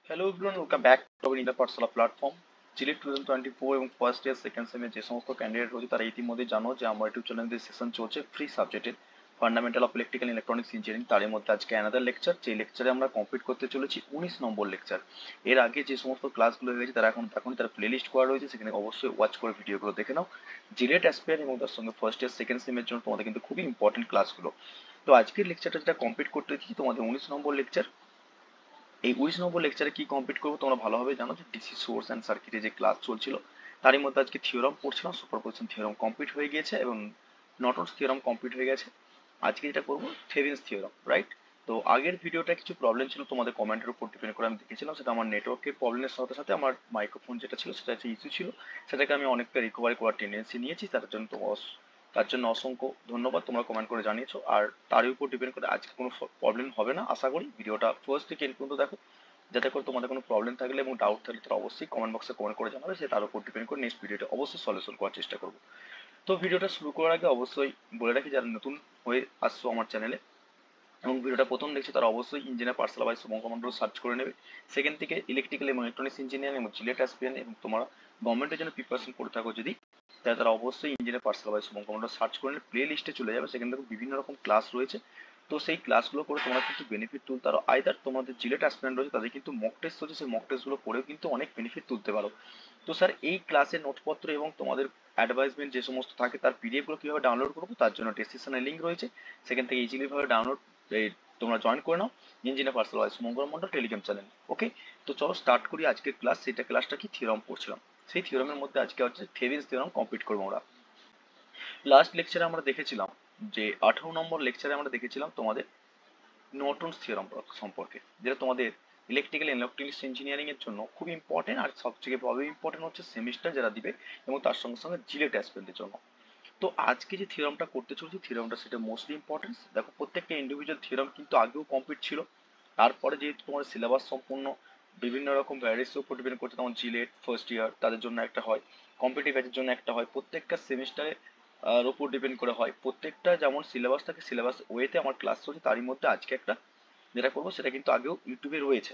Hello everyone, welcome back to our inter Pathsala platform. জিলিট 2024 এবং first year second সেমে যে সমস্ত candidate রয়েছে তারা ইতিমধ্যে জানো যে আমার ইউটিউব চ্যানেলে সেশন চলছে ফ্রি সাবজেক্টের fundamental of electrical electronics engineering. তার মধ্যে আজকে অ্যানাদার লেকচার, যে লেকচারে আমরা কমপ্লিট করতে চলেছি 19 নম্বর লেকচার। এর আগে যে সমস্ত ক্লাসগুলো হয়ে গেছে তারা এখন তার প্লেলিস্ট করা রয়েছে, সেখানে অবশ্যই ওয়াচ করে ভিডিওগুলো দেখে নাও। জিলেট অ্যাসপিয়ার এবং তার সঙ্গে ফার্স্ট ইয়ার সেকেন্ড সেমের জন্য তোমাদের কিন্তু খুবই ইম্পর্টেন্ট ক্লাসগুলো। তো আজকের লেকচারটা যেটা কমপ্লিট করতে দিচ্ছি তোমাদের 19 নম্বর লেকচার। এই 19 নম্বর লেকচারে কি কমপ্লিট করবো তোমরা ভালোভাবে জানো যে ডিসি সোর্স অ্যান্ড সার্কিটে যে ক্লাস চলছিল তারই মধ্যে আজকে থিওরাম পড়ছিলাম। সুপারপোজিশন থিওরাম কমপ্লিট হয়ে গিয়েছে এবং নর্টনস থিওরাম কমপ্লিট হয়ে গেছে। আজকে যেটা করবো থেভেনিনস থিওরাম, রাইট? তো আগের ভিডিওটা কিছু প্রবলেম ছিল তোমাদের কমেন্টের উপর ডিপেন্ড করে আমি দেখেছিলাম, সেটা আমার নেটওয়ার্কের প্রবলেমের সাথে সাথে আমার মাইক্রোফোন যেটা ছিল সেটা একটা ইস্যু ছিল, সেটাকে আমি অনেকটা রিকভারি করার টেন্ডেন্সি নিয়েছি। তার জন্য অসংখ্য ধন্যবাদ, তোমরা কমেন্ট করে জানিয়েছো। আর তারই উপর ডিপেন্ড করে আজকে কোনো প্রবলেম হবে না আশা করি। ভিডিওটা ফার্স্ট থেকে এন্ড পর্যন্ত দেখো, যাতে করে তোমাদের কোনো প্রবলেম থাকলে এবং ডাউট থাকলে তারা অবশ্যই কমেন্ট বক্সে কমেন্ট করে জানাবে, সে তার উপর ডিপেন্ড করে নেক্সট ভিডিওটা অবশ্যই সলিউশন করার চেষ্টা করবো। তো ভিডিওটা শুরু করার আগে অবশ্যই বলে রাখি, যারা নতুন হয়ে আসছো আমার চ্যানেলে এবং ভিডিওটা প্রথম দেখছে তারা অবশ্যই engineer Pathsala by Shubhankar Mondal search করে নেবে। সেখান থেকে ইলেকট্রিক্যাল এবং ইলেকট্রনিক্স ইঞ্জিনিয়ারিং এবং জিলেট অ্যাসপিরেন্ট এবং তোমরা গভর্নমেন্টের জন্য প্রিপারেশন করে থাকো যদি, তাহলে তারা অবশ্যই engineer Pathsala by Shubhankar Mondal search করে নিলে প্লে লিস্টে চলে যাবে। সেখান থেকে বিভিন্ন রকম ক্লাস রয়েছে। তো সেই ক্লাসগুলো করে তোমরা কিন্তু বেনিফিট তুলতে পারো। আইদার তোমাদের জিলেট অ্যাসপিরেন্ট রয়েছে তাদের কিন্তু মক টেস্ট রয়েছে, সেই মক টেস্টগুলো করেও কিন্তু অনেক বেনিফিট তুলতে পারো। তো স্যার এই ক্লাসের নোটপত্র এবং তোমাদের অ্যাডভাইসমেন্ট যে সমস্ত থাকে তার পিডিএফ গুলো কিভাবে ডাউনলোড করবো তার জন্য ডেসক্রিপশনে লিঙ্ক রয়েছে, সেখান থেকে ইজিলি ভাবে ডাউনলোড তোমরা জয়েন করে নাও engineer personal wise Shubhankar Mondal Telegram channel. Okay, তো চলো স্টার্ট করি আজকের ক্লাস। সেটা ক্লাসটা কি থিওরাম পড়ছিলাম, সেই থিওরামের মধ্যে আজকে হচ্ছে থেভেনিনস থিওরাম কমপ্লিট করবো আমরা। লাস্ট লেকচারে আমরা দেখেছিলাম যে 18 নম্বর লেকচারে আমরা দেখেছিলাম তোমাদের নর্টনস থিওরাম সম্পর্কে, যেটা তোমাদের ইলেকট্রিক্যাল ইলেকট্রনিক্স ইঞ্জিনিয়ারিং এর জন্য খুব ইম্পর্টেন্ট। আর সবথেকে বড় ইম্পর্টেন্ট হচ্ছে সেমিস্টার যারা দিবে এবং তার সঙ্গে সঙ্গে জিলেট অ্যাসপিরেন্টের জন্য। তো আজকে যে থিওরামটা করতে চলছি থিওরামটা সেটা মোস্টলি ইম্পর্টেন্ট। দেখো প্রত্যেকটা ইন্ডিভিজুয়াল থিওরাম কিন্তু আগেও কমপ্লিট ছিল। তারপরে যেহেতু তোমার সিলেবাস সম্পূর্ণ বিভিন্ন রকম ভ্যারাইটিসের উপর ডিপেন্ড করছে, যেমন জিলেট ফার্স্ট ইয়ার তাদের জন্য একটা হয়, কম্পিটিটিভ ব্যাচের জন্য একটা হয়, প্রত্যেকটা সেমিস্টারে উপর ডিপেন্ড করে হয়। প্রত্যেকটা যেমন সিলেবাস থাকে সিলেবাস ওয়েতে আমার ক্লাস চলছে, তারই মধ্যে আজকে একটা যেটা করবো সেটা কিন্তু আগেও ইউটিউবে রয়েছে।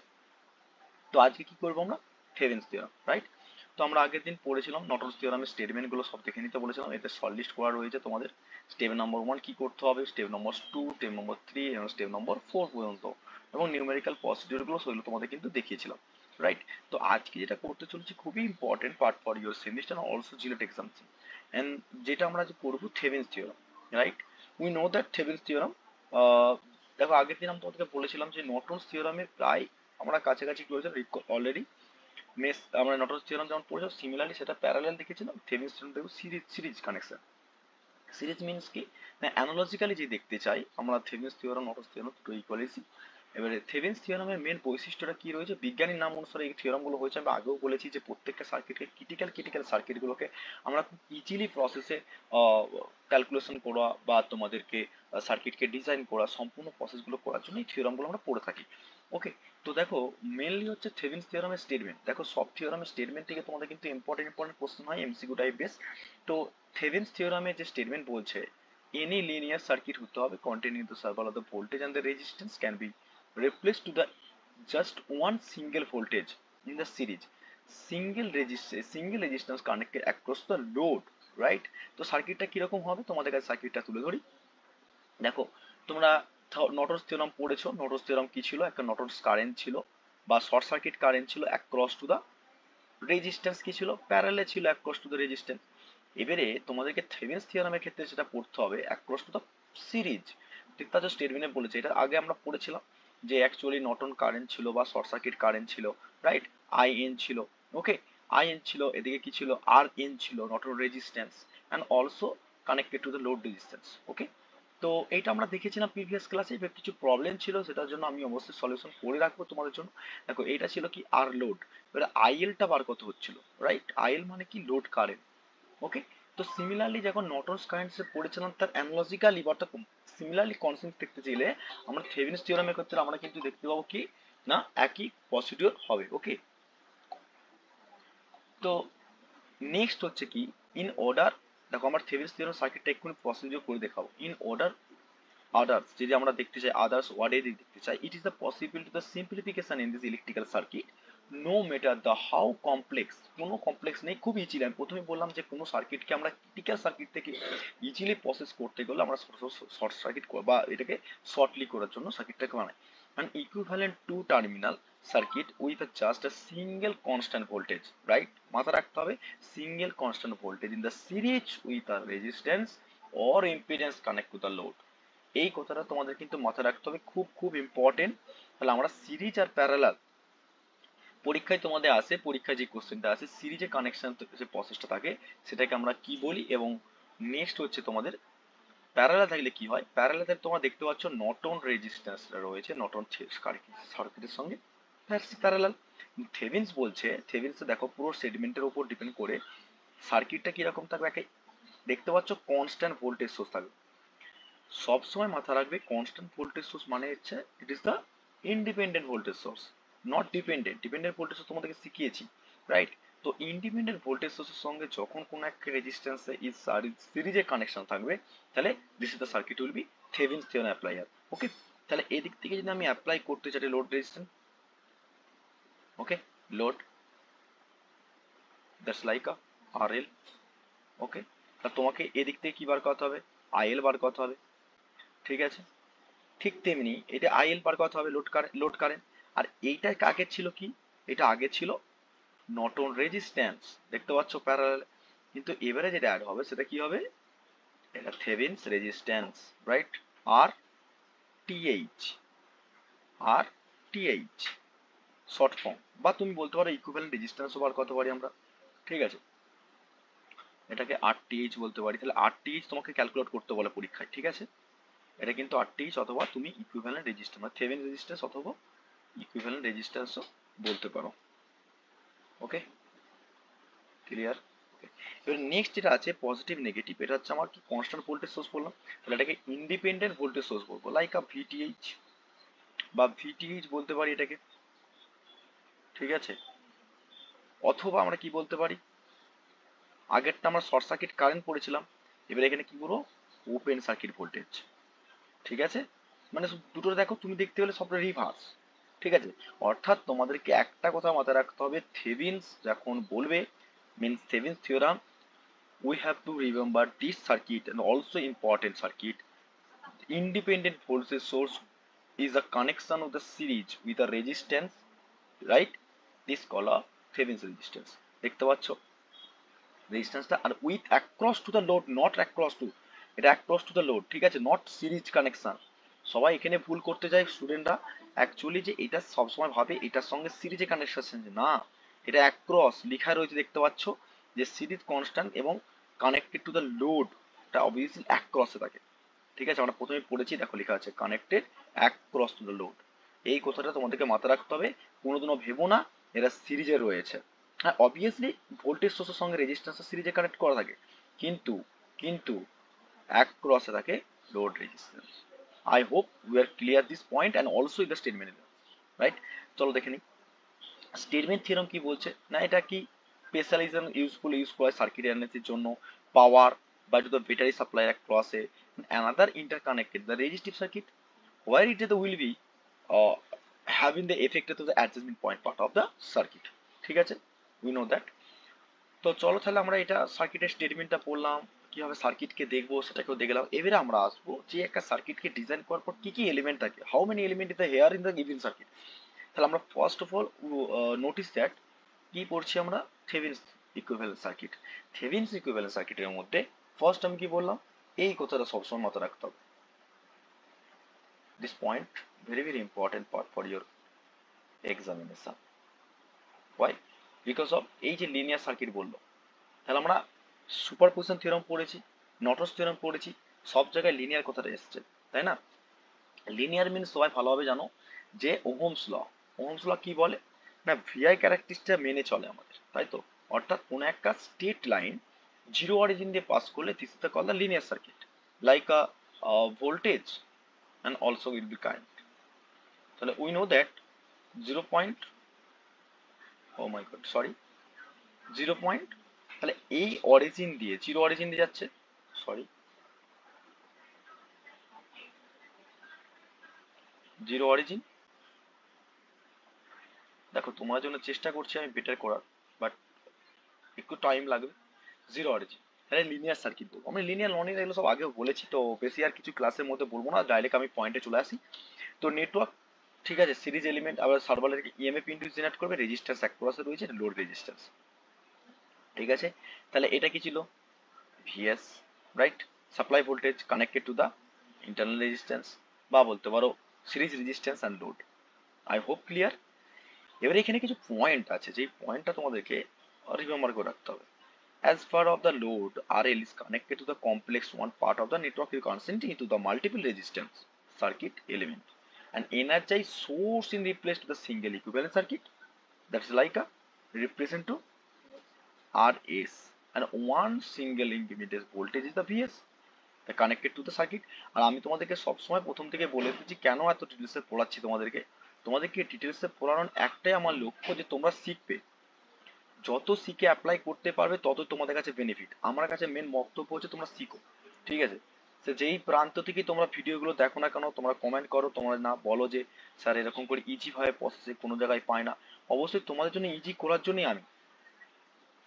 তো আজকে কি করবো আমরা, থেভেনিনস থিওরাম, রাইট? তো আমরা আগের দিন পড়েছিলাম নর্টনস থিওরামের স্টেটমেন্ট গুলো সব দেখে নিতে বলেছিলাম। এতে শর্ট লিস্ট করা রয়েছে তোমাদের। স্টেপ নম্বর 1 কি করতে হবে, স্টেপ নম্বর 2, স্টেপ নম্বর 3 এবং স্টেপ নম্বর 4 পর্যন্ত, এবং নিউমেরিক্যাল প্রসিডিউর গুলো সেগুলো তোমাদের কিন্তু দেখিয়েছিলাম, রাইট? তো আজকে যেটা করতে চলেছি খুবই important part for your semester also জিলেট এক্সামস, এন্ড যেটা আমরা আজ করবো Thevenin's theorem, right? We know that Thevenin's theorem, দেখো আগের দিন আমি তোমাদেরকে বলেছিলাম যে নর্টনস থিওরামের প্রায় আমরা কাছাকাছি করেছি অলরেডি। আমরা নর্টনস থিওরাম যেমন পড়েছিলাম সিমিলারলি সেটা প্যারালাল দেখেছিলাম। থেভেনিনস থিওরাম দেখো series series connection. Series means কি, না অ্যানালজিক্যালি যে দেখতে চাই আমরা থেভেনিনস থিওরাম নর্টনস থিওরাম দুটো ইকুয়ালিসি। এবারে থেভেনিনস থিওরামের মেন বৈশিষ্ট্যটা কি রয়েছে, বিজ্ঞানীর নাম অনুসারে এই থিওরাম গুলো হয়েছে। আমি আগেও বলেছি যে প্রত্যেকটা সার্কিটকে ক্রিটিক্যাল সার্কিট গুলোকে আমরা খুব ইজিলি প্রসেসে ক্যালকুলেশন করা বা তোমাদেরকে সার্কিটকে ডিজাইন করা সম্পূর্ণ প্রসেসগুলো করার জন্য এই থিওরাম গুলো আমরা পড়ে থাকি। ওকে, তো দেখো মেনলি হচ্ছে থেভেনিনস থিওরামের স্টেটমেন্ট। দেখো সব থিওরামের স্টেটমেন্ট থেকে তোমাদের কিন্তু ইম্পর্টেন্ট কোশ্চেন হয় এমসিকিউ টাইপ বেস। তো থেভেনিনস থিওরামে যে স্টেটমেন্ট বলছে, এনি লিনিয়ার সার্কিট হতে হবে containing the circle of the voltage and the resistance can be replaced to the just one single voltage in the series single resistance connected across the load, right? তো সার্কিটটা কিরকম হবে তোমাদের কাছে সার্কিটটা তুলে ধরি। দেখো তোমরা নর্টনস থিওরাম পড়েছো। নর্টনস থিওরাম কি ছিল, একটা নর্টনস কারেন্ট ছিল বা শর্ট সার্কিট কারেন্ট ছিল অ্যাক্রস টু দা রেজিস্ট্যান্স কি ছিল, প্যারালাল ছিল অ্যাক্রস টু দা রেজিস্ট্যান্স। এবারে তোমাদেরকে থেভেনিনস থিওরামের ক্ষেত্রে সেটা পড়তে হবে অ্যাক্রস টু দা সিরিজ। ঠিক তার স্টেটমেন্টে বলেছে, এটা আগে আমরা পড়েছিলাম যে অ্যাকচুয়ালি নর্টন কারেন্ট ছিল বা শর্ট সার্কিট কারেন্ট ছিল, রাইট? আই এন ছিল, ওকে, আই এন ছিল, এদিকে কি ছিল, আর এন ছিল Norton resistance and also connected to the load resistance. Okay, তো এইটা আমরা দেখেছিলাম প্রিভিয়াস ক্লাসে। এবার কিছু প্রবলেম ছিল সেটার জন্য আমি অবশ্যই সলিউশন করে রাখবো তোমাদের জন্য। দেখো এইটা ছিল কি আর লোড, এবারে আইএলটা বার কত হচ্ছিল, রাইট? আইএল মানে কি, লোড কারেন্ট। ওকে, তো সিমিলারলি যখন নর্টনস কারেন্ট পড়েছিলাম তার অ্যানালজিক্যালি বা সিমিলারলি কনসেপ্ট দেখতে চাইলে আমরা থেভেনিনস থিওরামের ক্ষেত্রে আমরা কিন্তু দেখতে পাবো কি, না একই প্রসিডিওর হবে। ওকে, তো নেক্সট হচ্ছে কি, ইন অর্ডার, দেখো আমার থেভেনিনস থিওরাম সার্কিটটা একটু প্রসিডিওর করে দেখাবো। ইন অর্ডার others যদি আমরা দেখতে চাই others ওয়ার্ডে যদি দেখতে চাই it is the possibility the simplification in this electrical circuit no matter the how complex কোনো কমপ্লেক্স নেই, খুব ইজিলি। আমি প্রথমে বললাম যে কোনো সার্কিটকে আমরা ক্রিটিক্যাল সার্কিট থেকে ইজিলি প্রসেস করতে গেলে আমরা শর্ট সার্কিট বা এটাকে শর্টলি করার জন্য সার্কিটটাকে বানাই। an equivalent two terminal circuit with a just a single constant voltage, right? মাথা রাখতে হবে single constant voltage in the series with a resistance or impedance connect to the load। এই কথাটা তোমাদের কিন্তু মাথায় রাখতে হবে, খুব খুব ইম্পর্টেন্ট। তাহলে আমরা সিরিজ আর প্যারালাল, পরীক্ষায় তোমাদের আসে, পরীক্ষায় যে কোশ্চেনটা আসে সিরিজে কানেকশন যে প্রসেসটা থাকে সেটাকে আমরা কি বলি, এবং নেক্সট হচ্ছে তোমাদের প্যারালাল থাকলে কি হয়। প্যারালাল থাকলে তোমরা দেখতে পাচ্ছ নর্টন রেজিস্ট্যান্স রয়েছে নর্টন সার্কিটের সঙ্গে প্যারালাল। থেভেনিন্স বলছে, থেভেনিন্স দেখো পুরো সেগমেন্টের উপর ডিপেন্ড করে সার্কিটটা কিরকম থাকবে। একে দেখতে পাচ্ছ কনস্ট্যান্ট ভোল্টেজ সোর্স থাকবে। সবসময় মাথা রাখবে কনস্ট্যান্ট ভোল্টেজ সোর্স মানে হচ্ছে it is the independent voltage source, not dependent. Dependent voltage source তোমাদেরকে শিখিয়েছি, রাইট? তো ইন্ডিপেন্ডেন্ট ভোল্টেজ সোর্সের সঙ্গে যখন কোনো একটা রেজিস্ট্যান্সে ইজ সিরিজে কানেকশন থাকবে তাহলে this is the circuit will be Thevenin's theorem apply হয়। ওকে, তাহলে এদিক থেকে যদি আমি অ্যাপ্লাই করতে চাই load resistance, okay, load that's like a RL. Okay, তাহলে তোমাকে এদিক থেকে কি বার করতে হবে, আইএল বার করতে হবে, ঠিক আছে? ঠিক তেমনি এটা আইএল বার করতে হবে, লোড কারেন্ট। আর এইটা আগে ছিল কি, এটা আগে ছিল নর্টন রেজিস্ট্যান্স, দেখতে পাচ্ছ প্যারালাল। কিন্তু এবারে যেটা অ্যাড হবে সেটা কি হবে, এটা থেভেনিন্স রেজিস্ট্যান্স, রাইট? আর টিএইচ, আর টিএইচ শর্ট ফর্ম, বা তুমি বলতে পারো ইকুইভ্যালেন্ট রেজিস্ট্যান্সও বার করতে পারি আমরা, ঠিক আছে? এটাকে আরটিএইচ বলতে পারি। তাহলে আরটিএইচ তোমাকে ক্যালকুলেট করতে বলে পরীক্ষায়, ঠিক আছে? এটা কিন্তু আরটিএইচ অথবা তুমি ইকুইভ্যালেন্ট রেজিস্ট্যান্স মানে থেভেনিন রেজিস্ট্যান্স অথবা ইকুইভ্যালেন্ট রেজিস্ট্যান্সও বলতে পারো। ওকে, ক্লিয়ার? এবার নেক্সট যেটা আছে পজিটিভ নেগেটিভ, এটা হচ্ছে আমার কি কনস্ট্যান্ট ভোল্টেজ সোর্স বললাম, তাহলে এটাকে ইন্ডিপেন্ডেন্ট ভোল্টেজ সোর্স বলবো, লাইক আ ভিটিএইচ বা ভিটিএইচ বলতে পারি এটাকে, ঠিক আছে? অথবা আমরা কি বলতে পারি, আগেরটা আমরা শর্ট সার্কিট কারেন্ট পড়েছিলাম, এবার এখানে কি বলবো, ওপেন সার্কিট ভোল্টেজ, ঠিক আছে? মানে দুটো দেখো তুমি দেখতে পেলে সবটা রিভার্স, ঠিক আছে? অর্থাৎ তোমাদেরকে একটা কথা মাথায় রাখতে হবে, থেভেনিন্স যখন বলবে means Thevenin's theorem, we have to remember this circuit and also important circuit. Independent voltage source is a connection of the series with a resistance, right? This called a Thevenin's resistance. দেখতে পাচ্ছ রেজিস্ট্যান্সটা, আর with across to the load, not across to, এটা across to the load, ঠিক আছে? Not series connection. সবাই এখানে ভুল করতে যায় স্টুডেন্টরা, অ্যাকচুয়ালি যে এটা সবসময় ভাবে এটার সঙ্গে সিরিজে কানেকশন, না, এটা অ্যাক্রস লেখা রয়েছে দেখতে পাচ্ছ যে সিরিজ কনস্ট্যান্ট এবং কানেক্টেড টু দ্য লোড, এটা অবভিয়াসলি অ্যাক্রসে থাকে, ঠিক আছে? আমরা প্রথমে পড়েছি, দেখো লেখা আছে connected across to the load. এই কথাটা তোমাদেরকে মাথায় রাখতে হবে, কোনোদিনও ভেবো না এরা সিরিজে রয়েছে। হ্যাঁ, অবভিয়াসলি ভোল্টেজ সোর্সের সঙ্গে রেজিস্ট্যান্সের সিরিজে কানেক্ট করা থাকে, কিন্তু কিন্তু অ্যাক্রসে থাকে load resistance. I hope we are clear this point and also in the statement, right? চলো দেখে নিই স্টেটমেন্ট থিওরাম কি বলছে। না, এটা কি স্পেশালিজম ইউজ করা হয় সার্কিট অ্যানালিসিসের জন্য, পাওয়ার by to the battery supply across a another interconnected the resistive circuit where it will be uh, having the effect to the adjustment point part of the circuit, ঠিক আছে? we know that। তো চলো তাহলে আমরা এটা সার্কিটের স্টেটমেন্টটা পড়লাম, কিভাবে সার্কিটকে দেখবো সেটাকেও দেখলাম। এবারে আমরা আসবো যে একটা সার্কিটকে ডিজাইন করার পর কি কি এলিমেন্ট থাকে, how many element is the here in the given circuit. তাহলে আমরা first of all notice that কি পড়ছি আমরা, থেভেনিন্স ইকুইভ্যালেন্ট সার্কিট। থেভেনিন্স ইকুইভ্যালেন্ট সার্কিটের মধ্যে ফার্স্ট আমি কি বললাম, এই কথাটা সবসময় মাথায় রাখতে হবে, this point very very important part for your examination. Why? Because of এই যে লিনিয়ার সার্কিট বললো, তাহলে আমরা সুপারপজিশন থিওরাম পড়েছি, নর্টনস থিওরাম পড়েছি, সব জায়গায় লিনিয়ার কথাটা এসছে, তাই না? লিনিয়ার মিনস সবাই ভালোভাবে জানো যে ওহমস ল। ওহমস ল কি বলে, না ভিআই ক্যারেক্টারিস্টিকটা মেনে চলে আমাদের, তাই তো? অর্থাৎ কোনো একটা স্ট্রেট লাইন জিরো অরিজিন দিয়ে পাস করলে this is the call the linear circuit, like a voltage and also will be current। তাহলে we know that 0 point, oh my god sorry, 0 point, তাহলে এই অরিজিন দিয়ে জিরো অরিজিন দিয়ে যাচ্ছে, sorry zero origin. দেখো তোমার জন্য চেষ্টা করছি আমি বেটার করার, বাট একটু টাইম লাগবে। জিরো অরিজিন, তাহলে লিনিয়ার সার্কিট বলবো। আমি লিনিয়ার নন লিনিয়ার এগুলো সব আগেও বলেছি, তো বেশি আর কিছু ক্লাসের মধ্যে বলবো না, ডাইরেক্ট আমি পয়েন্টে চলে আসি। তো নেটওয়ার্ক, ঠিক আছে, সিরিজ এলিমেন্ট আবার সার্ভারের ইএমএফ ইন্ডিউস জেনারেট করবে, রেজিস্ট্যান্স অ্যাক্রসে রয়েছে লোড রেজিস্ট্যান্স, ঠিক আছে। তাহলে এটা কি ছিল? VS, right? Supply voltage connected to the internal resistance, বা বলতে পারো series resistance and load. I hope clear. এবারে এখানে কিছু পয়েন্ট আছে, যেই পয়েন্টটা তোমাদেরকে রিমেম্বার করে রাখতে হবে। As far of the load, RL is connected to the complex one part of the network corresponding to the multiple resistance circuit element. An energized source is replaced to the single equivalent circuit that is like a represent to RS, and one single impedance voltage is the VS that connected to the circuit. আর আমি তোমাদেরকে সবসময় প্রথম থেকে বলে দিচ্ছি কেন এত ডিটেলসে পড়াচ্ছি তোমাদেরকে ডিটেলসে পড়ানোর একটাই আমার লক্ষ্য, যে তোমরা শিখবে, যত শিখে অ্যাপ্লাই করতে পারবে তত তোমাদের কাছে বেনিফিট। আমার কাছে মেন বক্তব্য হচ্ছে তোমরা শিখো, ঠিক আছে। সে যেই প্রান্ত থেকে তোমরা ভিডিওগুলো দেখো না কেন, তোমরা কমেন্ট করো, তোমরা না বলো যে স্যার এরকম করে ইজি ভাবে প্রসেসে কোনো জায়গায় পায় না, অবশ্যই তোমাদের জন্য ইজি করার জন্যই আমি,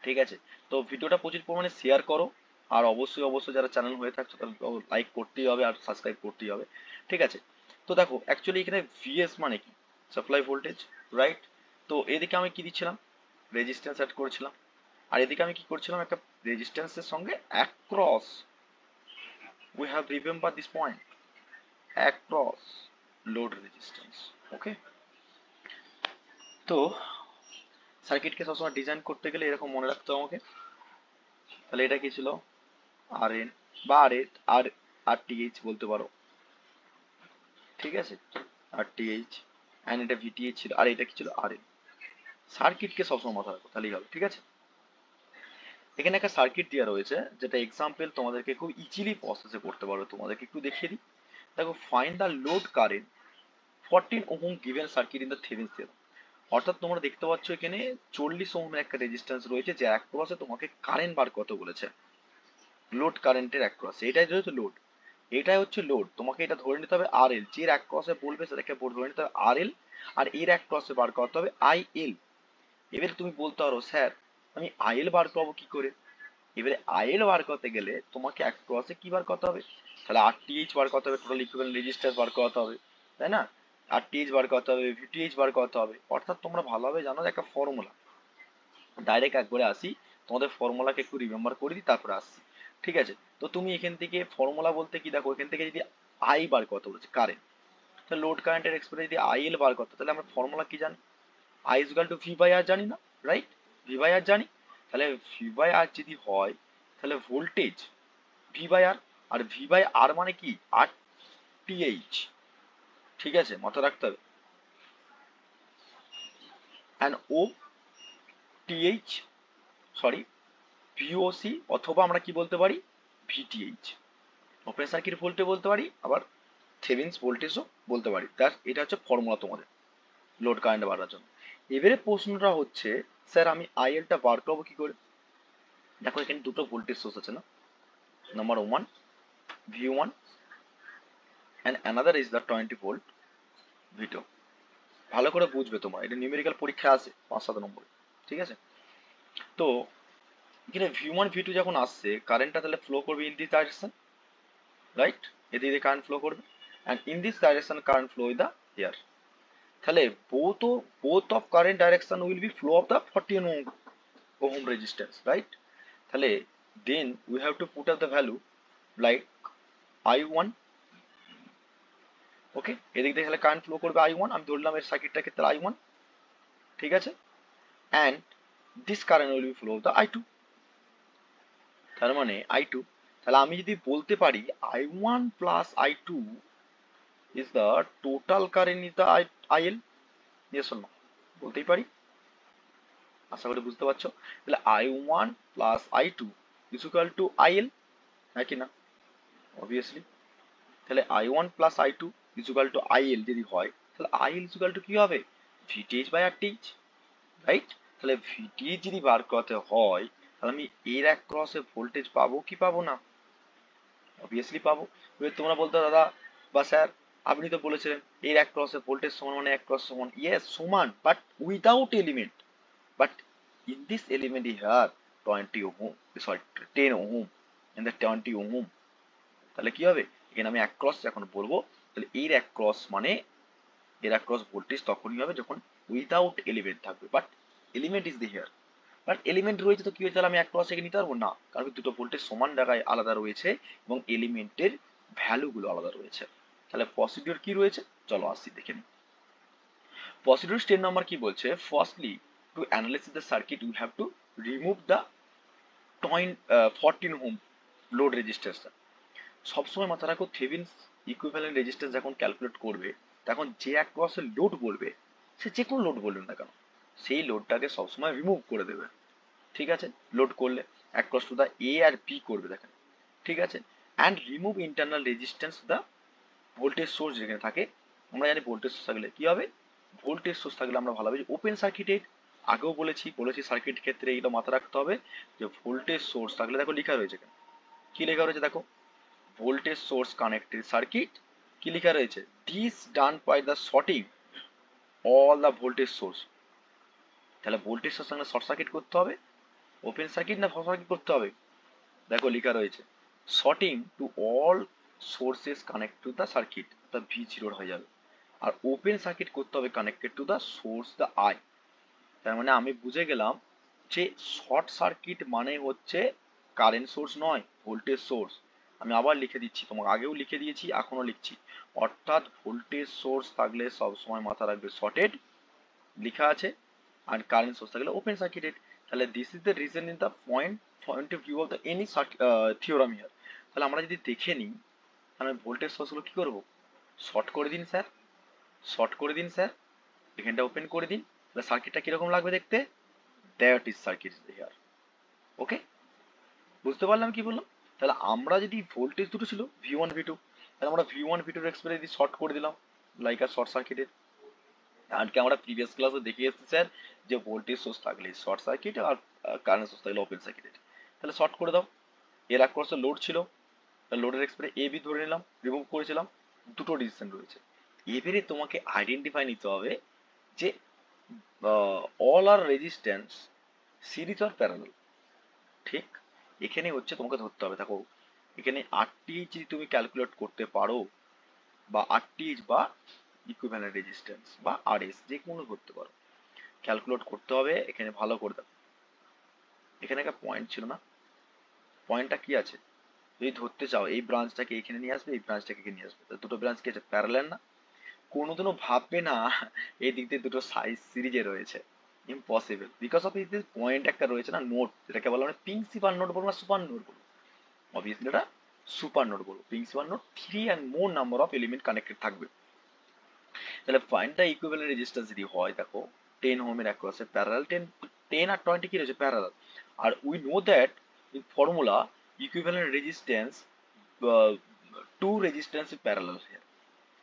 ঠিক আছে। তো ভিডিওটা প্রচুর পরিমাণে শেয়ার করো, আর অবশ্যই অবশ্যই যারা চ্যানেল হয়ে থাকছো তাহলে লাইক করতেই হবে আর সাবস্ক্রাইব করতেই হবে, ঠিক আছে। তো দেখো অ্যাকচুয়ালি এখানে ভিএস মানে কি? Supply voltage, right? তো এদিকে আমি কি দিচ্ছিলাম? রেজিস্ট্যান্স অ্যাড করেছিলাম, আর এদিকে আমি কি করছিলাম, একটা রেজিস্ট্যান্সের সঙ্গে across, we have remember this point, across load resistance, okay. তো সার্কিটকে সবসময় ডিজাইন করতে গেলে এরকম মনে রাখতে হবে আমাকে। তাহলে এটা কি ছিল? আর এন বা আর এ, আর আর টি এইচ বলতে পারো, ঠিক আছে, আর টি এইচ, অ্যান্ড এটা ভিটিএইচ ছিল, আর এটা কি ছিল? R N. সার্কিটকে সবসময় মাথায় রাখো, তাহলেই হবে, ঠিক আছে। এখানে একটা সার্কিট দেওয়া রয়েছে, যেটা এক্সাম্পল তোমাদেরকে খুব ইজিলি প্রসেসে করতে পারবে, তোমাদেরকে একটু দেখিয়ে দিই। দেখো, find the load current 14 ohm given circuit in the Thevenin theorem. অর্থাৎ তোমরা দেখতে পাচ্ছ এখানে 40 ওহমের একটা রেজিস্ট্যান্স রয়েছে, যে অ্যাক্রসে তোমাকে কারেন্ট বার কত বলেছে, লোড কারেন্টের অ্যাক্রসে, এটাই যেহেতু লোড, এটাই হচ্ছে লোড, তোমাকে এটা ধরে নিতে হবে আর এল, যে অ্যাক্রসে বলবে সেটাকে ধরে নিতে হবে আর এল, আর এর অ্যাক্রসে বার করতে হবে আই এল। এবারে তুমি বলতে পারো স্যার আমি আইএল বার করবো কি করে? এবারে আইএল বার করতে গেলে তোমাকে অ্যাক্রসে কি বার করতে হবে? তাহলে আরটিএইচ বার করতে হবে, টোটাল ইকুইভ্যালেন্ট রেজিস্ট্যান্স বার করতে হবে, তাই না? আরটিএইচ বার করতে হবে, ভিটিএইচ বার করতে হবে। অর্থাৎ তোমরা ভালোভাবে জানো যে একটা ফর্মুলা, ডাইরেক্ট একবারে আসি, তোমাদের ফর্মুলাকে একটু রিমেম্বার করে দিই তারপরে আসছি, ঠিক আছে। তো তুমি এখান থেকে ফর্মুলা বলতে কি, দেখো এখান থেকে যদি আই বার করতে বলেছে কারেন্ট, তাহলে লোড কারেন্টের এক্সপ্রেস যদি আইএল বার করতে, তাহলে আমরা ফর্মুলা কি জানি? I equal to V by R জানি না, রাইট? ভি বাই আর জানি, তাহলে ভি বাই আর যদি হয় তাহলে ভোল্টেজ ভি বাই আর, আর ভি বাই আর মানে কি? আর টিএইচ, ঠিক আছে, মাথায় রাখতে হবে। অ্যান্ড ও টিএইচ, সরি, ভিওসি, অথবা আমরা কি বলতে পারি? ভিটিএইচ, ওপেন সার্কিট ভোল্টেজ বলতে পারি, আবার থেভেনিনস ভোল্টেজও বলতে পারি। এটা হচ্ছে ফর্মুলা তোমাদের লোড কারেন্ট বাড়ার জন্য। এবারে প্রশ্নটা হচ্ছে স্যার আমি আইএলটা বার করবো কি করে? দেখো এখানে দুটো ভোল্টেজ সোর্স আছে না, number one V1 and another is the 20 volt V2। ভালো করে বুঝবে তোমরা, এটা নিউমেরিক্যাল পরীক্ষা আছে 5-7 নম্বরে, ঠিক আছে। তো এখানে V1 V2 যখন আসছে, কারেন্টটা তাহলে ফ্লো করবে ইন দিস ডাইরেকশন, রাইট? এদিকে কারেন্ট ফ্লো করবে, and in this direction current flow is the here। তাহলে both of current direction will be flow of the 14 ohm resistance, right? তাহলে then we have to put up the value like I1, ওকে, এদিক দিয়ে তাহলে current flow করবে I1, আমি ধরলাম এর সার্কিটটার ক্ষেত্রে I1, ঠিক আছে, and this current will be flow of the I2, তার মানে I2। তাহলে আমি যদি বলতে পারি I1 plus I2 is the total current is the IL, yes or no? বলতেই পারি, আশা করি বুঝতে পারছো। তাহলে I1 plus I2 is equal to IL, হ্যাঁ কি না? অবভিয়াসলি। তাহলে I1 plus I2 is equal to IL যদি হয়, তাহলে IL ইজ ইকুয়াল টু কি হবে? VTH by RTH, right? তাহলে VTH যদি বার করতে হয়, তাহলে আমি এর অ্যাক্রসে ভোল্টেজ পাবো কি পাবো না? অবভিয়াসলি পাবো। এবার তোমরা বলতে দাদা বা স্যার আপনি তো বলেছিলেন এর অ্যাক্রসে ভোল্টেজ সমান মানে অ্যাক্রস সমান, ইয়েস সমান, but without element. But in this element here 20 ohm, sorry 10 ohm, in the 20 ohm, তাহলে কি হবে, এখানে আমি অ্যাক্রস যখন বলবো তাহলে এর অ্যাক্রস মানে এর অ্যাক্রস ভোল্টেজ তখনই হবে যখন উইদাউট এলিমেন্ট থাকবে, but element is the here. But element রয়েছে তো কি হয়েছে, তাহলে আমি অ্যাক্রস থেকে নিতে পারবো না, কারণ দুটো ভোল্টেজ সমান জায়গায় আলাদা রয়েছে এবং এলিমেন্টের ভ্যালুগুলো আলাদা রয়েছে। তাহলে প্রসিডিওর কি রয়েছে, চলো আসছি দেখে নিই। প্রসিডিওর স্টেপ নাম্বার কি বলছে, firstly to analysis the circuit you have to remove the 14 ohm load resistance. সবসময় মাথা রাখো থেভেনিন ইকুইভ্যালেন্ট রেজিস্ট্যান্স যখন ক্যালকুলেট করবে তখন যে অ্যাক্রসে লোড বলবে, সে যে কোনো লোড বলবে না কেন, সেই লোডটাকে সবসময় রিমুভ করে দেবে। ঠিক আছে, লোড করলে অ্যাক্রস টু দা এ আর বি করবে দেখেন, ঠিক আছে, and remove internal resistance the voltage source যেখানে থাকে। আমরা জানি ভোল্টেজ সোর্স থাকলে কি হবে, ভোল্টেজ সোর্স থাকলে আমরা ভালোভাবে ওপেন সার্কিটেড, আগেও বলেছি সার্কিট ক্ষেত্রে এটা মাথায় রাখতে হবে যে ভোল্টেজ সোর্স থাকলে, দেখো লেখা রয়েছে এখানে, কি লেখা রয়েছে দেখো, voltage source connected circuit, কি লেখা রয়েছে, this done by the shorting all the voltage source। তাহলে ভোল্টেজ সোর্স সঙ্গে শর্ট সার্কিট করতে হবে, ওপেন সার্কিট না শর্ট সার্কিট করতে হবে, দেখো লেখা রয়েছে sorting to all sources connect to the circuit, তা ভি জিরোর হয়ে যাবে, আর ওপেন সার্কিট করতে হবে connected to the source the I. তার মানে আমি বুঝে গেলাম যে শর্ট সার্কিট মানে হচ্ছে কারেন্ট সোর্স নয়, ভোল্টেজ সোর্স। আমি আবার লিখে দিচ্ছি, তোমাকে আগেও লিখে দিয়েছি এখনো লিখছি, অর্থাৎ ভোল্টেজ সোর্স থাকলে সবসময় মাথা রাখবে শর্টেড লেখা আছে, আর কারেন্ট সোর্স থাকলে ওপেন সার্কিটেড। তাহলে this is the reason in the point of view of the any theorem here. তাহলে আমরা যদি দেখে নিই, তাহলে ভোল্টেজ সোর্সগুলো কি করবো, শর্ট করে দিন স্যার, শর্ট করে দিন স্যার, এখানটা ওপেন করে দিন, তাহলে সার্কিটটা কিরকম লাগবে দেখতে, দ্যাট ইজ সার্কিট হিয়ার। ওকে, বুঝতে পারলাম কি বললাম। তাহলে আমরা যদি ভোল্টেজ দুটো ছিল ভি ওয়ান ভি টু, তাহলে আমরা ভি ওয়ান ভি টুর এক্সপ্রেস যদি শর্ট করে দিলাম লাইক আর শর্ট সার্কিটের। আজকে আমরা প্রিভিয়াস ক্লাসে দেখিয়ে এসেছি স্যার যে ভোল্টেজ সোর্স থাকলে শর্ট সার্কিট আর কারেন্ট সোর্স থাকলে ওপেন সার্কিটেড। তাহলে শর্ট করে দাও, এর অ্যাক্রসে লোড ছিল, লোডের এক্সপ্রেস এ বি ধরে নিলাম, রিমুভ করেছিলাম, দুটো ডিসিশন রয়েছে। এবারে তোমাকে আইডেন্টিফাই নিতে হবে যে all R resistance series are parallel. ঠিক, এখানে হচ্ছে তোমাকে ধরতে হবে, দেখো এখানে আরটিএইচ যদি তুমি ক্যালকুলেট করতে পারো, বা আরটিএইচ বা ইকুইভ্যালেন্ট রেজিস্ট্যান্স বা আরএস যে কোনো ধরতে পারো, ক্যালকুলেট করতে হবে। এখানে ভালো করে দেখো, এখানে একটা পয়েন্ট ছিল না, পয়েন্টটা কি আছে, যদি ধরতে চাও এই ব্রাঞ্চটাকে এখানে নিয়ে আসবে, এই ব্রাঞ্চটাকে এখানে নিয়ে আসবে, দুটো ব্রাঞ্চ কি আছে, প্যারালাল না। কোনোদিনও ভাববে না এই দিক দিয়ে দুটো সাইজ সিরিজে রয়েছে, ইম্পসিবল, বিকজ অফ এই যে পয়েন্ট একটা রয়েছে না, নোট, যেটাকে বলা মানে প্রিন্সিপাল নোট বলবো না সুপার নোট বলবো, অবভিয়াসলি এটা সুপার নোট বলবো। Principal note 3 and more number of element connected থাকবে। তাহলে ফাইন্ড দ্য ইকুইভ্যালেন্ট রেজিস্ট্যান্স যদি হয়, দেখো 10 ওহমের অ্যাক্রসে প্যারালাল 10 আর 20 কি রয়েছে, প্যারালাল। আর we know that in formula equivalent resistance, two resistance in parallel here,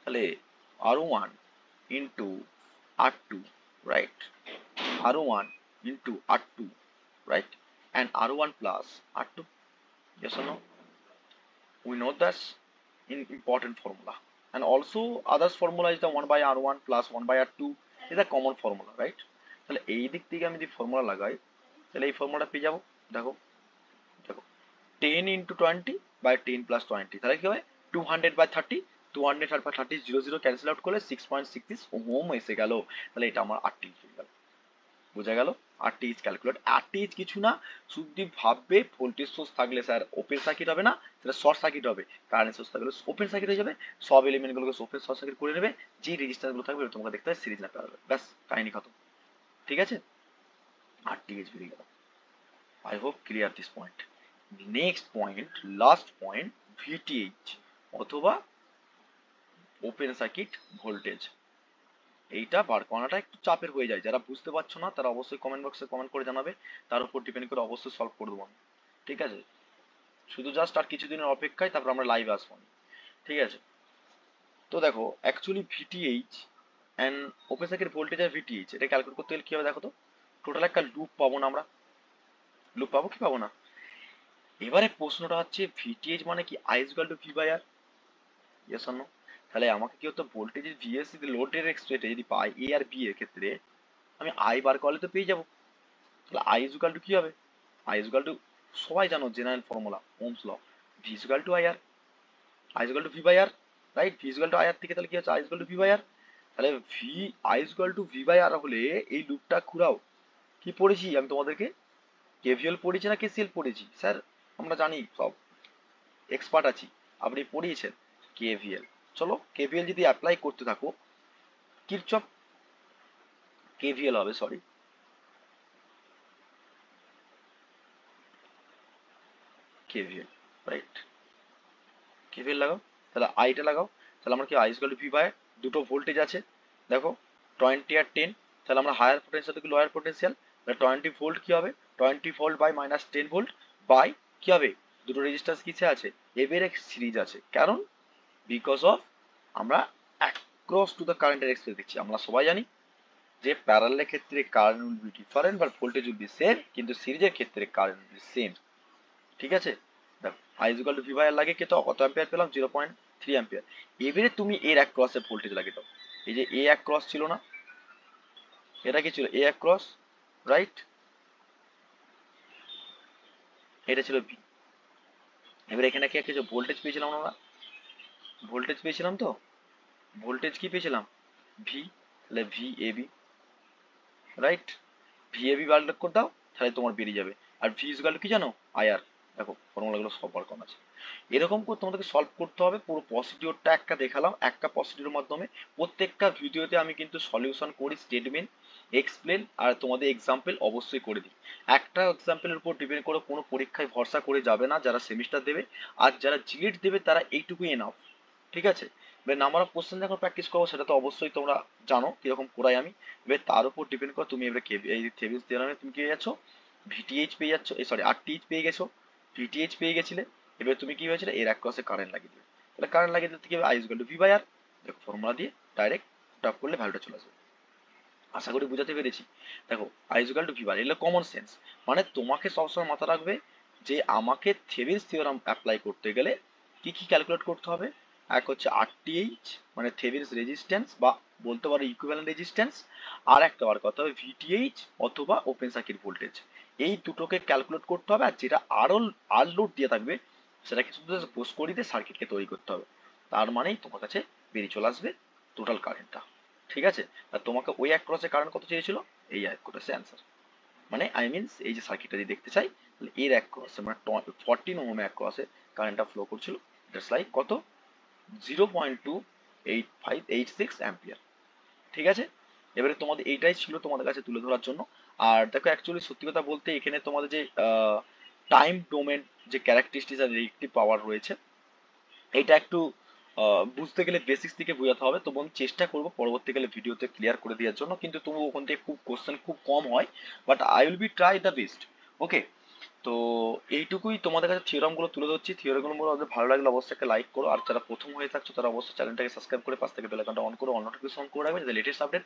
তাহলে R1 into R2, right? R1 into R2, right? And R1 plus R2. Yes or no? We know that's in important formula. And also others formula is the 1 by R1 plus 1 by R2 is a common formula, right? তাহলে এই দিক থেকে আমি যদি formula লাগাই, তাহলে এই ফর্মুলাটা পেয়ে যাবো, দেখো দেখো 10 into 20 by 10 plus 20, তাহলে কি হবে 200 by 30, 200 by 30 0 0 ক্যান্সেল আউট করলে 6.66 ওহম এসে গেল। তাহলে এটা আমার আরটিএইচ হয়ে গেল, বোঝা গেল। আরটিএইচ ক্যালকুলেট, আরটিএইচ কিছু না, শুধু ভাববে ভোল্টেজ সোর্স থাকলে স্যার ওপেন সার্কিট হবে না, সেটা শর্ট সার্কিট হবে, কারেন্ট সোর্স থাকলে ওপেন সার্কিট হয়ে যাবে, সব এলিমেন্ট গুলোকে ওপেন শর্ট সার্কিট করে নেবে, যে রেজিস্ট্যান্স গুলো থাকবে তোমাকে দেখতে হবে সিরিজ না প্যারালাল, ব্যাস কাহিনী খতম। ঠিক আছে, আরটিএইচ বেরিয়ে গেল। I hope clear this point. Next point, last point, VTH অথবা ওপেন সার্কিট ভোল্টেজ। এইটা বার করাটা একটু চাপের হয়ে যায়, যারা বুঝতে পারছো না তারা অবশ্যই কমেন্ট বক্সে কমেন্ট করে জানাবে, তার উপর ডিপেন্ড করে অবশ্যই সলভ করে দেবো আমি। ঠিক আছে, শুধু জাস্ট আর কিছুদিনের অপেক্ষায় তারপর আমরা লাইভ আসবো। ঠিক আছে, তো দেখো actually VTH and open circuit voltage আর ভিটিএইচ এটা ক্যালকুলেট করতে গেলে কি হবে দেখো তো, টোটাল একটা লুপ পাবো না আমরা, লুপ পাবো কি পাবো না। এবারে প্রশ্নটা হচ্ছে ভিটিএইচ মানে কি, I is equal to V by R, yes or no. তাহলে আমাকে কি হতো, ভোল্টেজের ভিএসসি লোডের এক্সপ্রেটে যদি পাই এ আর বি এর ক্ষেত্রে, আমি আই বার করলে তো পেয়ে যাবো। তাহলে আই ইজুকাল টু কি হবে, আই ইজুকাল টু, সবাই জানো general formula Ohm's law, V equal to I R, I equal to V by R, right. V equal to I R থেকে তাহলে কি হচ্ছে, I equal to V by R. তাহলে V I equal to V by R হলে এই লুপটা ঘুরাও। কি পড়েছি আমি তোমাদেরকে, কেভিএল পড়েছি না কেসিএল পড়েছি স্যার, আমরা জানি সব, এক্সপার্ট আছি। আপনি পড়িয়েছেন কেভিএল। চলো কেভিএল যদি অ্যাপ্লাই করতে থাকো, কিরচপ কেভিএল হবে, সরি, কেভিএল, রাইট। কেভিএল লাগাও, তাহলে আইটা লাগাও। তাহলে আমরা কি I equal to V by, দুটো ভোল্টেজ আছে দেখো, 20 আর 10। তাহলে আমরা হায়ার পোটেনশিয়াল থেকে লোয়ার পোটেনশিয়াল, তাহলে 20 ভোল্ট কি হবে, 20 volt by minus 10 volt by কি হবে, দুটো রেজিস্ট্যান্স কিসে আছে, এবারে সিরিজ আছে। কারণ বিকজ অফ আমরা অ্যাক্রস টু দ্য কারেন্টের এক্সপ্রেস দেখছি। আমরা সবাই জানি যে প্যারালের ক্ষেত্রে current will be different but voltage will be same, কিন্তু সিরিজের ক্ষেত্রে কারেন্ট উইল বি সেম। ঠিক আছে, দেখো I equal to V by R লাগে কে, তো কত অ্যাম্পিয়ার পেলাম, 0.3 অ্যাম্পিয়ার। এবারে তুমি এর এক ক্রসে ভোল্টেজ লাগিয়ে দাও। এই যে এ এক ক্রস ছিল না, এটা কি ছিল, এ এক ক্রস, রাইট, এটা ছিল বি। এবার এখানে কি একটা ভোল্টেজ পেয়েছিলাম আমরা, ভোল্টেজ পেয়েছিলাম তো, ভোল্টেজ কি পেয়েছিলাম, ভি, তাহলে V A B, right. V A B বার করে দাও, তাহলে তোমার বেরিয়ে যাবে। আর ভি ইকুয়াল টু কি জানো, আই আর। দেখো ফর্মুলাগুলো সবার কম আছে। এরকম করে তোমাদেরকে সলভ করতে হবে। পুরো প্রসিডিওরটা একটা দেখালাম, একটা প্রসিডিওর মাধ্যমে। প্রত্যেকটা ভিডিওতে আমি কিন্তু সলিউশন করি, স্টেটমেন্ট, এক্সপ্লেন আর তোমাদের এক্সাম্পল অবশ্যই করে দিই। একটা এক্সাম্পলের উপর ডিপেন্ড করে কোনো পরীক্ষায় ভরসা করে যাবে না যারা সেমিস্টার দেবে। আর যারা জিলিট দেবে তারা এইটুকুই এনাফ, ঠিক আছে। এবার নাম্বার অফ কোশ্চেন যখন প্র্যাকটিস করবো সেটা তো অবশ্যই তোমরা জানো কিরকম করাই আমি। এবার তার উপর ডিপেন্ড করে তুমি এবারে এই থেভেনিন থিওরেমে তুমি কি পেয়ে যাচ্ছ, ভিটিএইচ পেয়ে যাচ্ছ, সরি আরটিএইচ পেয়ে গেছো, ভিটিএইচ পেয়ে গেছিলে। এবার তুমি কি হয়েছিল, এর এক ক্রসে কারেন্ট লাগিয়ে দিবে। তাহলে কারেন্ট লাগিয়ে দিতে কি হবে, I equal to V by R. দেখো ফর্মুলা দিয়ে ডাইরেক্ট টাপ করলে ভ্যালুটা চলে আসবে। আশা করি বুঝাতে পেরেছি। দেখো I equal to V by, এগুলো কমন সেন্স। মানে তোমাকে সবসময় মাথা রাখবে যে আমাকে থেভেনিন থিওরেম অ্যাপ্লাই করতে গেলে কি কি ক্যালকুলেট করতে হবে। এক হচ্ছে আরটিএইচ মানে থেভেনিন রেজিস্ট্যান্স বা বলতে পারো ইকুইভ্যালেন্ট রেজিস্ট্যান্স, আর একটা বার কথা হবে ভিটিএইচ অথবা ওপেন সার্কিট ভোল্টেজ। এই দুটোকে ক্যালকুলেট করতে হবে, আর যেটা আরো আর লোড দিয়ে থাকবে সেটাকে শুধু পোস্ট করে দিয়ে সার্কিটকে তৈরি করতে হবে। তার মানেই তোমার কাছে বেরিয়ে চলে আসবে টোটাল কারেন্টটা। ঠিক আছে, আর তোমাকে ওই এক ক্রসে কারেন্ট কত চেয়েছিল, এই এক ক্রসে অ্যান্সার। মানে আই মিনস এই যে সার্কিটটা যদি দেখতে চাই, তাহলে এর এক ক্রসে মানে 14 ওহমে এক ক্রসে কারেন্টটা ফ্লো করছিল, দ্যাটস লাইক কত, 0.28586 অ্যাম্পিয়ার। ঠিক আছে, এবারে তোমাদের এইটাই ছিল তোমাদের কাছে তুলে ধরার জন্য। আর দেখো অ্যাকচুয়ালি সত্যি কথা বলতে এখানে তোমাদের যে টাইম ডোমেন যে ক্যারেক্টারিস্টিক্স আর রিলেটিভ পাওয়ার রয়েছে, এটা একটু বুঝতে গেলে বেসিক্স থেকে বোঝাতে হবে। তবু আমি চেষ্টা করবো পরবর্তীকালে ভিডিওতে ক্লিয়ার করে দেওয়ার জন্য, কিন্তু তবু ওখান থেকে খুব কোশ্চেন খুব কম হয়, but I will be try the best. Okay, তো এইটুকুই তোমাদের কাছে থিওরাম গুলো তুলে ধরছি। থিওরাম গুলো ভালো লাগলে অবশ্যই একটা লাইক করো, আর যারা প্রথম হয়ে থাকছো তারা অবশ্যই চ্যানেলটাকে সাবস্ক্রাইব করে পাশ থেকে বেল আইকনটা অন করো, অল নোটিফিকেশন করে রাখবে যাতে লেটেস্ট আপডেট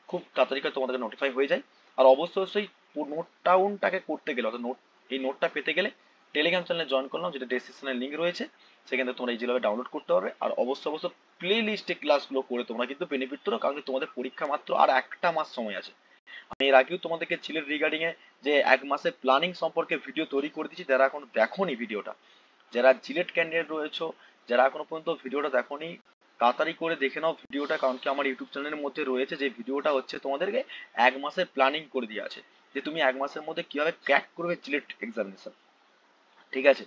খুব তাড়াতাড়ি করে তোমাদের নোটিফাই হয়ে যায়। আর অবশ্যই অবশ্যই নোট ডাউনটাকে করতে গেলে, অর্থাৎ নোট, এই নোটটা পেতে গেলে টেলিগ্রাম চ্যানেলে জয়েন করলাম, যেটা ডেসক্রিপশনে লিঙ্ক রয়েছে, সেখান থেকে তোমরা ইজিভাবে ডাউনলোড করতে পারবে। আর অবশ্যই অবশ্যই প্লে লিস্টে ক্লাসগুলো করে তোমরা কিন্তু বেনিফিট করো, কারণ তোমাদের পরীক্ষা মাত্র আর একটা মাস সময় আছে। আমি এর আগেও তোমাদেরকে চিলের রিগার্ডিং এ যে এক মাসের প্ল্যানিং সম্পর্কে ভিডিও তৈরি করে দিয়েছি, যারা এখন দেখোনি ভিডিওটা, যারা জিলেট ক্যান্ডিডেট রয়েছো, যারা এখনো পর্যন্ত ভিডিওটা দেখোনি, তাড়াতাড়ি করে দেখে নাও ভিডিওটা, কারণ কি আমার ইউটিউব চ্যানেলের মধ্যে রয়েছে যে ভিডিওটা হচ্ছে তোমাদেরকে এক মাসের প্ল্যানিং করে দেওয়া আছে, যে তুমি এক মাসের মধ্যে কিভাবে ক্র্যাক করবে জিলেট এক্সামিনেশন। ঠিক আছে,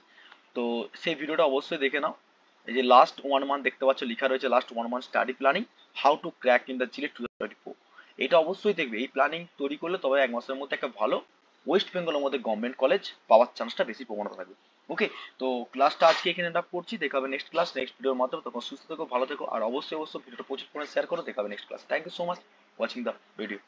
তো সেই ভিডিওটা অবশ্যই দেখে নাও। এই যে লাস্ট 1 মান্থ দেখতে পাচ্ছ লেখা রয়েছে, last 1 month study planning how to crack in the JELET 2024। এটা অবশ্যই দেখবে, এই প্ল্যানিং তৈরি করলে তবে এক মাসের মধ্যে একটা ভালো ওয়েস্ট বেঙ্গলের মধ্যে গভর্নমেন্ট কলেজ পাওয়ার চান্সটা বেশি প্রবণতা থাকবে। ওকে, তো ক্লাসটা আজকে এখানে এন্ড আপ করছি, দেখা হবে নেক্সট ক্লাস নেক্সট ভিডিওর মাধ্যমে। তখন সুস্থ থেকো, ভালো থেকো, আর অবশ্যই অবশ্যই ভিডিওটা প্রচুর করে শেয়ার করো। দেখা হবে next class. Thank you so much watching the video.